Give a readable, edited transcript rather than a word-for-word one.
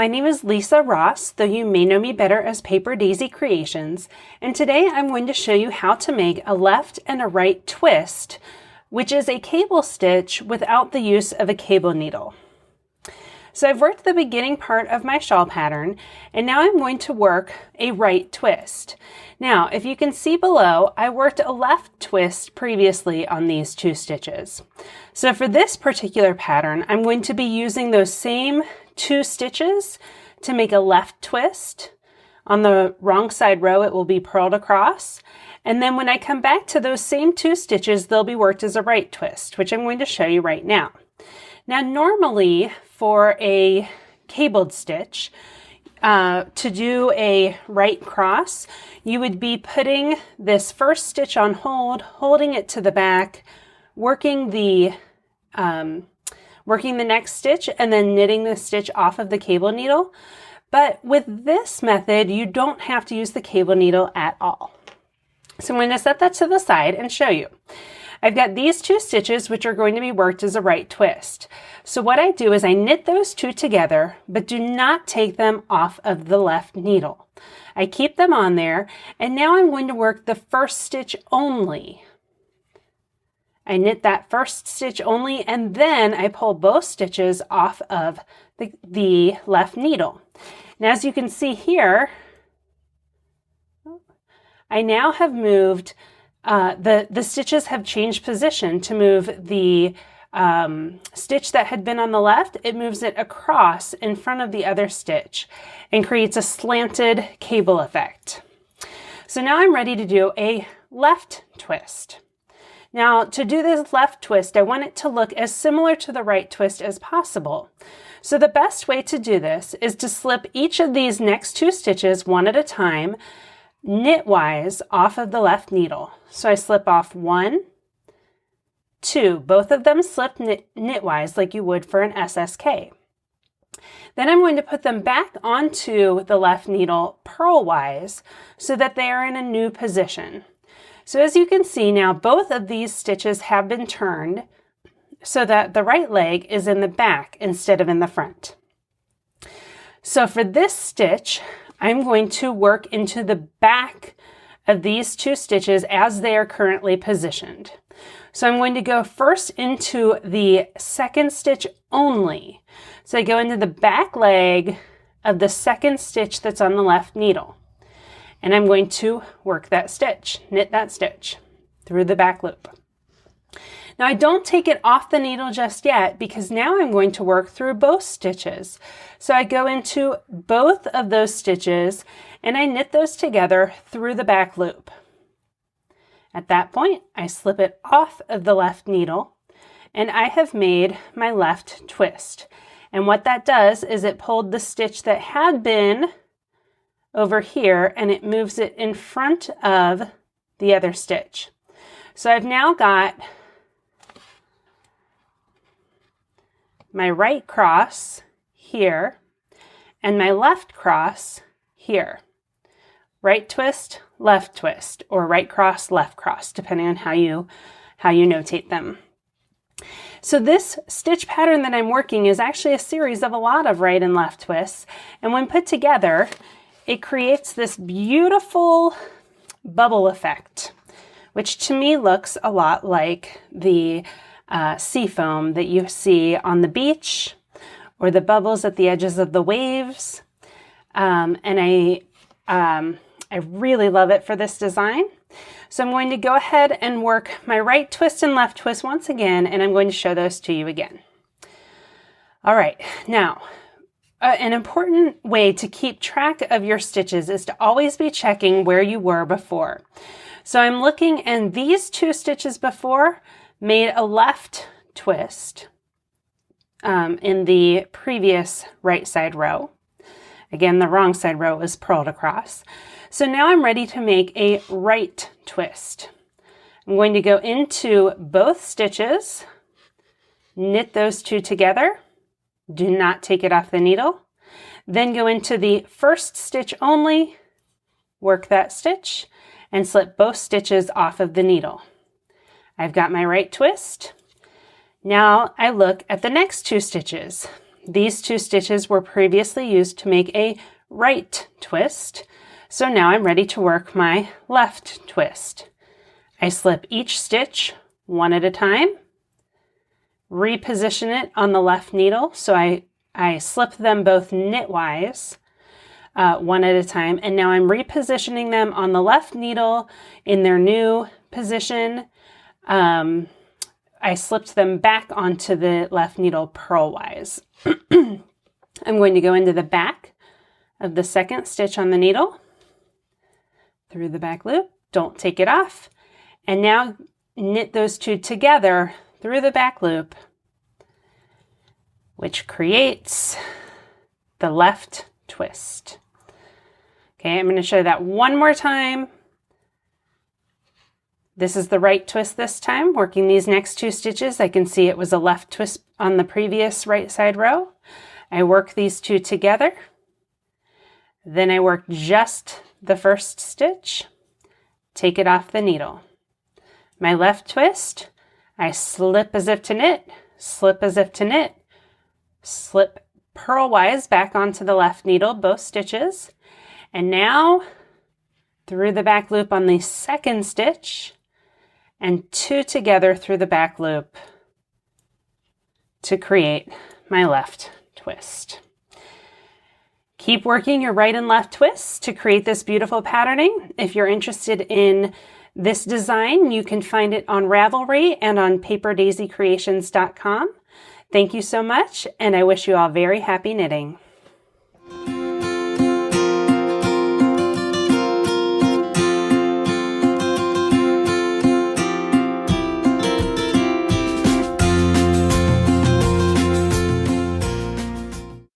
My name is Lisa Ross, though you may know me better as Paper Daisy Creations, and today I'm going to show you how to make a left and a right twist, which is a cable stitch without the use of a cable needle. So I've worked the beginning part of my shawl pattern, and now I'm going to work a right twist. Now, if you can see below, I worked a left twist previously on these two stitches. So for this particular pattern, I'm going to be using those same two stitches to make a left twist. On the wrong side row, it will be purled across. And then when I come back to those same two stitches, they'll be worked as a right twist, which I'm going to show you right now. Now, normally for a cabled stitch, to do a right cross, you would be putting this first stitch on hold, holding it to the back, working the next stitch, and then knitting the stitch off of the cable needle. But with this method, you don't have to use the cable needle at all. So I'm going to set that to the side and show you. I've got these two stitches which are going to be worked as a right twist. So what I do is I knit those two together, but do not take them off of the left needle. I keep them on there, and now I'm going to work the first stitch only. I knit that first stitch only, and then I pull both stitches off of the left needle. Now, as you can see here, I now have moved the stitches have changed position to move the stitch that had been on the left. It moves it across in front of the other stitch and creates a slanted cable effect. So now I'm ready to do a left twist. Now, to do this left twist, I want it to look as similar to the right twist as possible. So the best way to do this is to slip each of these next two stitches one at a time, knitwise off of the left needle. So I slip off 1, 2, both of them slip knitwise like you would for an SSK. Then I'm going to put them back onto the left needle purlwise so that they are in a new position. So as you can see now, both of these stitches have been turned so that the right leg is in the back instead of in the front. So for this stitch, I'm going to work into the back of these two stitches as they are currently positioned. So I'm going to go first into the second stitch only. So I go into the back leg of the second stitch that's on the left needle. And I'm going to work that stitch, knit that stitch through the back loop. Now I don't take it off the needle just yet because now I'm going to work through both stitches. So I go into both of those stitches and I knit those together through the back loop. At that point, I slip it off of the left needle and I have made my left twist. And what that does is it pulled the stitch that had been over here and it moves it in front of the other stitch. So I've now got my right cross here and my left cross here. Right twist, left twist, or right cross, left cross, depending on how you notate them. So this stitch pattern that I'm working is actually a series of a lot of right and left twists, and when put together, it creates this beautiful bubble effect, which to me looks a lot like the sea foam that you see on the beach or the bubbles at the edges of the waves. And I really love it for this design. So I'm going to go ahead and work my right twist and left twist once again, and I'm going to show those to you again. All right, now, an important way to keep track of your stitches is to always be checking where you were before. So I'm looking, and these two stitches before made a left twist in the previous right side row. Again, the wrong side row was purled across. So now I'm ready to make a right twist. I'm going to go into both stitches, knit those two together, do not take it off the needle, then go into the first stitch only, work that stitch, and slip both stitches off of the needle. I've got my right twist. Now I look at the next two stitches. These 2 stitches were previously used to make a right twist. So now I'm ready to work my left twist. I slip each stitch one at a time, reposition it on the left needle. So I slip them both knitwise, one at a time, and now I'm repositioning them on the left needle in their new position. I slipped them back onto the left needle purlwise. I'm going to go into the back of the second stitch on the needle, through the back loop, don't take it off, and now knit those 2 together through the back loop, which creates the left twist. Okay, I'm going to show that one more time. This is the right twist this time. Working these next 2 stitches, I can see it was a left twist on the previous right side row. I work these 2 together. Then I work just the first stitch, take it off the needle. My left twist, I slip as if to knit, slip as if to knit, slip purlwise back onto the left needle, both stitches, and now through the back loop on the second stitch, and 2 together through the back loop to create my left twist. Keep working your right and left twists to create this beautiful patterning. If you're interested in this design, you can find it on Ravelry and on paperdaisycreations.com. Thank you so much, and I wish you all very happy knitting.